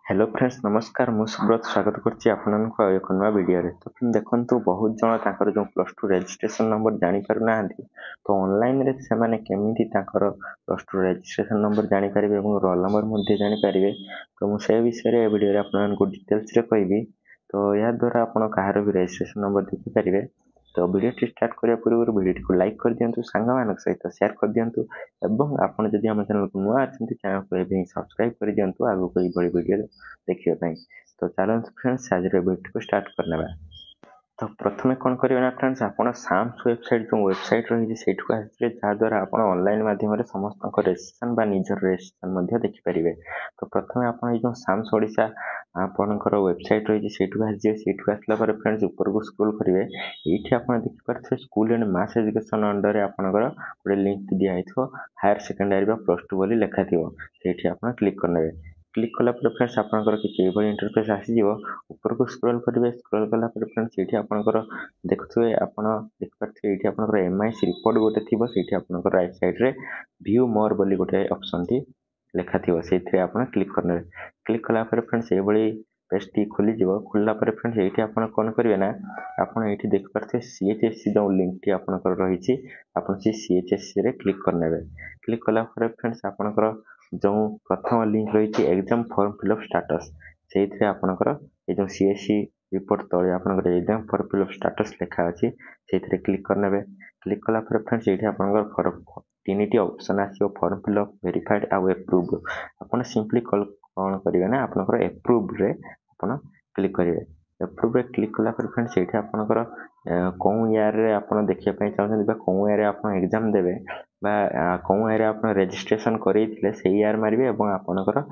Hello friends नमस्कार मु सुब्रत स्वागत करछि आपननको एक नवा वीडियो रे। तो फ्रेंड देखंतु बहुत जण ताकर जो प्लस 2 रजिस्ट्रेशन नंबर जानि पारु नाहंती, तो ऑनलाइन रे से माने केमिति ताकर प्लस 2 रजिस्ट्रेशन नंबर जानि पारिबे एवं रोल नंबर मध्ये जानि पारिबे। तो मु से विषय रे वीडियो रे आपननको डिटेल्स रे कहबी। तो या द्वारा आपण काहार भी रजिस्ट्रेशन नंबर देखि पारिबे। तो वीडियो स्टार्ट करिया पूर्व वीडियो को लाइक कर दियंतु, सांगा मानक सहित शेयर कर दियंतु एवं आपण जदि हम चैनल को नुआ अछंती चैनल को एबे सब्सक्राइब कर दियंतु आगु कोई बड़ी वीडियो देखियो ताई। तो चलो फ्रेंड्स आज रे वीडियो को स्टार्ट करनेबा। तो प्रथमे कौन करिवे ना फ्रेंड्स आपण साम्स वेबसाइट जो वेबसाइट रही सेठु आसे जा द्वारा आपण ऑनलाइन माध्यम रे समस्त रजिस्ट्रेशन बा निजर रजिस्ट्रेशन मध्ये देखि परिबे। तो प्रथमे आपण ए जो साम्स ओडिसा आपणकर वेबसाइट रही सेठु आसे सेठु आसला पर फ्रेंड्स ऊपर को स्क्रॉल करिवे। एठी आपण देखि परथे school and mass education under रे आपणकर गोटे लिंक दिया हिथो हायर सेकेंडरी बा प्लस 2 बोली लेखा थिवो। सेठी आपण क्लिक करनेबे। क्लिक कला पर फ्रेंड्स आपणकर किछि एबो इंटरफेस आसी जिवो। ऊपर को स्क्रॉल करिवे। स्क्रॉल कला पर फ्रेंड्स एठी आपणकर देखुथुवे आपण देख पारथि एठी आपणकर एमआईसी रिपोर्ट गोटे थिबो। सेठी आपणकर राइट साइड रे व्यू मोर बोली गोटे ऑप्शन थी लेखा थिबो। सेथि आपण क्लिक करनेबे। क्लिक कला पर फ्रेंड्स एबोली पेज टी खुली जिवो। खुलला पर फ्रेंड्स एठी आपण कोन करिवे ना आपण एठी देख पारथि सीएचएससी जो लिंक टी आपणकर रहिछि आपण से सीएचएससी रे क्लिक करनेबे। क्लिक कला पर फ्रेंड्स आपणकर जो प्रथम लिंक रही एग्जाम फॉर्म फिलअप स्टाटस से आपणकर ए जो सीएससी रिपोर्ट तले आपणकर एग्जाम फॉर्म फिलअप स्टाटस लिखा अछि से क्लिक करनेबे। क्लिक कला पर फ्रेंड्स एठी आपणकर फॉर्म तीनटी ऑप्शन आसीओ फॉर्म फिलअप वेरीफाइड आ अप्रूव्ड। आपण सिंपली कोन करिवे ना आपणकर अप्रूव्ड रे आपण क्लिक करिवे। अप्रूव्ड रे क्लिक कला पर फ्रेंड्स एठी आपणकर कोन ईयर रे आपण देखिया पय चाहछन बा कोन ईयर रे आपण एग्जाम देबे बा कोन ईयर रे आपण रजिस्ट्रेशन करिथिले से ईयर मारिबे एवं आपणकर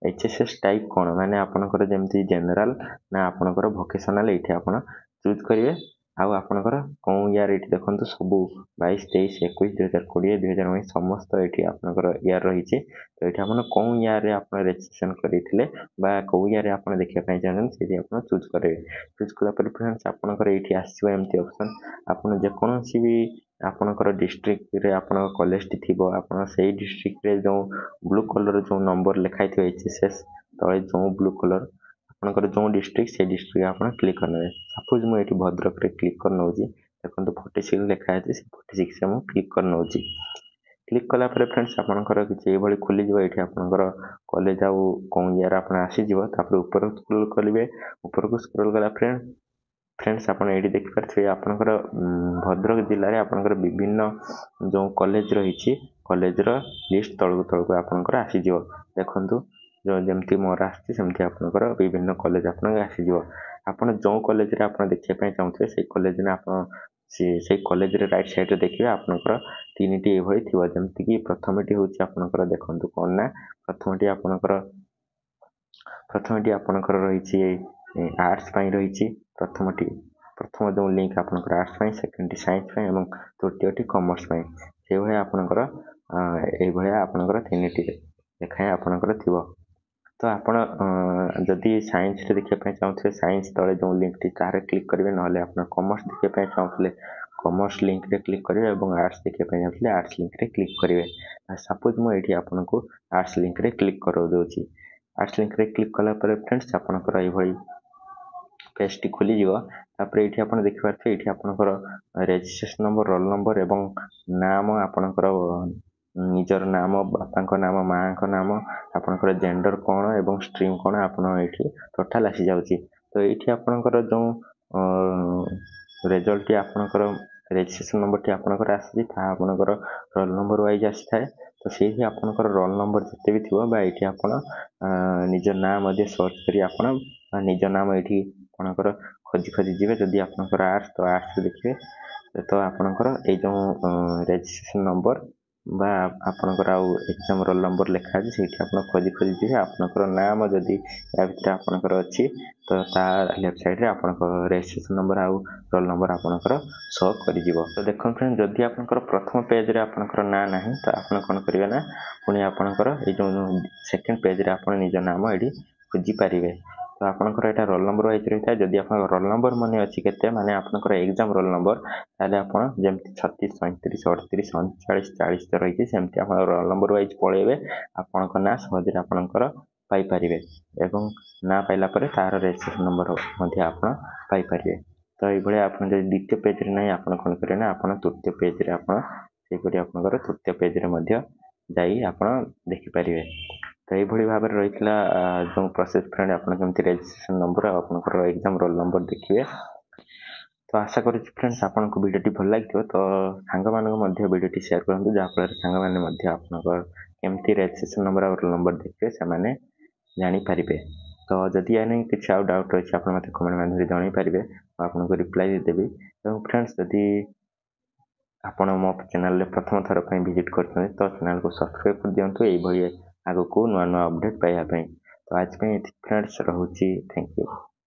एचएसएस टाइप कोन माने आपणकर जेमति जनरल ना आपणकर वोकेशनल एठी आपण चूज करिवे। आउ आपणकर कोन ईयर एठी देखंतु सब 22 23 21 2020 2019 समस्त एठी आपणकर ईयर रहिछि। तो एठी आपण कोन ईयर रे आपण रजिस्ट्रेशन करिथिले बा कोन ईयर रे आपण देखिया पय चाहछन सेठी आपण चूज करिवे। चूज कला पर फ्रेंड्स आपणकर एठी आसीबो एमति ऑप्शन आपण जे कोनोसी भी आपणकर डिस्ट्रिक्ट रे आपण कॉलेज टी थिबो आपण सेही डिस्ट्रिक्ट रे जो ब्लू कलर जो नंबर लिखाइ थियो एचएसएस तळे जो ब्लू कलर आपणकर जो डिस्ट्रिक्ट से डिस्ट्रिक्ट आपण क्लिक करनेबे। सपोज मु एठी भद्रक रे क्लिक कर नउची देखंतु 46 लिखा अछि से 46 से मु क्लिक कर नउची। क्लिक कला पर फ्रेंड्स आपणकर किछि एभली खुली जिवो। एठी आपणकर कॉलेज आउ कोन ईयर आपण आसी जिवो तापर ऊपर स्क्रॉल करिवे। ऊपर को स्क्रॉल कला फ्रेंड्स आपण एठी देखि पारथि आपणकर भद्रक जिल्ला रे आपणकर विभिन्न जो कॉलेज रहिछि कॉलेज रो लिस्ट तळकु तळकु आपणकर आसी जिवो। देखंतु जो जेमति मोर आछि सेमति आपणकर विभिन्न कॉलेज आपण आसी जिवो। आपण जो कॉलेज रे आपण देखिया पय चाहउथे से कॉलेज ने आपण से कॉलेज रे राइट साइड रे देखिबे आपणकर तीनटी एभली थिबो। जेमति कि प्रथमटी होछि आपणकर देखंतु कोन ना प्रथमटी आपणकर रहिछि आर्ट्स पय रहिछि। प्रथम जो लिंक आपणकर आर्ट्स पय सेकेंडटी साइंस पय एवं तृतीयटी कॉमर्स पय से भय आपणकर ए भय आपणकर तीनटी लेखाय आपणकर थिबो। तो आपण जदि साइंस रे देखिया पय चाहउथे साइंस तळे जो लिंक टी तारे क्लिक करिवे नहले आपण कॉमर्स देखिया पय चाहउथले कॉमर्स लिंक रे क्लिक करिवे एवं आर्ट्स देखिया पय चाहउथले आर्ट्स लिंक रे क्लिक करिवे। सपोज मु एठी आपनको आर्ट्स लिंक रे क्लिक करो दोछि। आर्ट्स लिंक रे क्लिक कला पर फ्रेंड्स आपणकर ए भई पेज टी खुली जिवो। तापर एठी आपण देखि पारथे एठी आपणकर रजिस्ट्रेशन नंबर रोल नंबर एवं नाम आपणकर निजर नाम बापाଙ୍କ नाम माଙ୍କ नाम आपणकर जेंडर कोन एवं स्ट्रीम कोन आपण एठी टोटल आसी जाउची। तो एठी आपणकर जो रिजल्ट टी आपणकर रजिस्ट्रेशन नंबर टी आपणकर आसी था आपणकर रोल नंबर वाइज आसी थाए। तो सेही आपणकर रोल नंबर जते भी थिबो बा एठी आपण निजर नाम मध्ये सर्च करी आपण निजर नाम एठी आपणकर खोजी खोजी जिवे। जदि आपणकर आर्ट्स तो आर्ट्स देखिबे तो आपणकर ए जो रजिस्ट्रेशन नंबर बा आपणकर आउ एग्जाम रोल नंबर लिखा अछि सेठी आपण खोजी खोजी जिवे। आपणकर नाम जदि या भितर आपणकर अछि तो ता लेफ्ट साइड रे आपणकर रजिस्ट्रेशन नंबर आउ रोल नंबर आपणकर शो करि जिवो। तो देखन फ्रेंड जदि आपणकर प्रथम पेज रे आपणकर ना नाही तो आपण कोन करिवे ना पुनी आपणकर ए जो सेकंड पेज रे आपण निज नाम एडी खोजी पारिबे। तो आपणकर एटा रोल नंबर वाइज रहिता। जदि आपण रोल नंबर माने अछि केते माने आपणकर एग्जाम रोल नंबर ताले आपण जेमति 36 37 38 39 40 रहिछि सेमति आपण रोल नंबर वाइज पळेबे। आपणकर ना सहज रे आपणकर ପାଇପାରିବେ ଏବଂ ନା ପାଇଲା ପରେ ତାର ରେଜିଷ୍ଟ୍ରେସନ୍ ନମ୍ବର ମଧ୍ୟ ଆପଣ ପାଇପାରିବେ। ତ ଏଇଭଳିଆ ଆପଣ ଯଦି ଦ୍ୱିତୀୟ ପେଜ୍ରେ ନାହିଁ ଆପଣ କ'ଣ କରିବେ ନା ଆପଣ ତୃତୀୟ ପେଜ୍ରେ ଆପଣ ସେହିପରି ଆପଣଙ୍କର ତୃତୀୟ ପେଜ୍ରେ ମଧ୍ୟ ଯାଇ ଆପଣ ଦେଖିପାରିବେ। ତ ଏଇଭଳି ଭାବରେ ରହିଥିଲା ଯେଉଁ ପ୍ରୋସେସ୍ ଫ୍ରେଣ୍ଡ ଆପଣ କେମିତି ରେଜିଷ୍ଟ୍ରେସନ୍ ନମ୍ବର ଆଉ ଆପଣଙ୍କର ଏକ୍ଜାମ୍ ରୋଲ୍ ନମ୍ବର ଦେଖିବେ। ତ ଆଶା କରୁଛି ଫ୍ରେଣ୍ଡସ୍ ଆପଣଙ୍କୁ ଭିଡ଼ିଓଟି ଭଲ ଲାଗିଥିବ। ତ ସାଙ୍ଗମାନଙ୍କୁ ମଧ୍ୟ ଭିଡ଼ିଓଟି ସେୟାର କରନ୍ତୁ, ଯାହାଫଳରେ ସାଙ୍ଗମାନେ ମଧ୍ୟ ଆପଣଙ୍କର କେମିତି ରେଜିଷ୍ଟ୍ରେସନ୍ ନମ୍ବର ଆଉ ରୋଲ୍ ନମ୍ବର ଦେଖିବେ ସେମାନେ ଜାଣିପାରିବେ। ତ ଯଦି ଏ ନେଇ କିଛି ଆଉ ଡାଉଟ୍ ରହିଛି ଆପଣ ମୋତେ କମେଣ୍ଟ ମାଧ୍ୟମରେ ଜଣାଇପାରିବେ, ମୁଁ ଆପଣଙ୍କୁ ରିପ୍ଲାଏ ଦେବି। ଏବଂ ଫ୍ରେଣ୍ଡସ୍ ଯଦି ଆପଣ ମୋ ଚ୍ୟାନେଲରେ ପ୍ରଥମ ଥର ପାଇଁ ଭିଜିଟ୍ କରୁଛନ୍ତି ତ ଚ୍ୟାନେଲକୁ ସବସ୍କ୍ରାଇବ୍ କରିଦିଅନ୍ତୁ ଏଇଭଳି ଆଗକୁ ନୂଆ ନୂଆ ଅପଡ଼େଟ୍ ପାଇବା ପାଇଁ। ତ ଆଜି ପାଇଁ ଏତିକି ଫ୍ରେଣ୍ଡସ୍, ରହୁଛି। Thank you.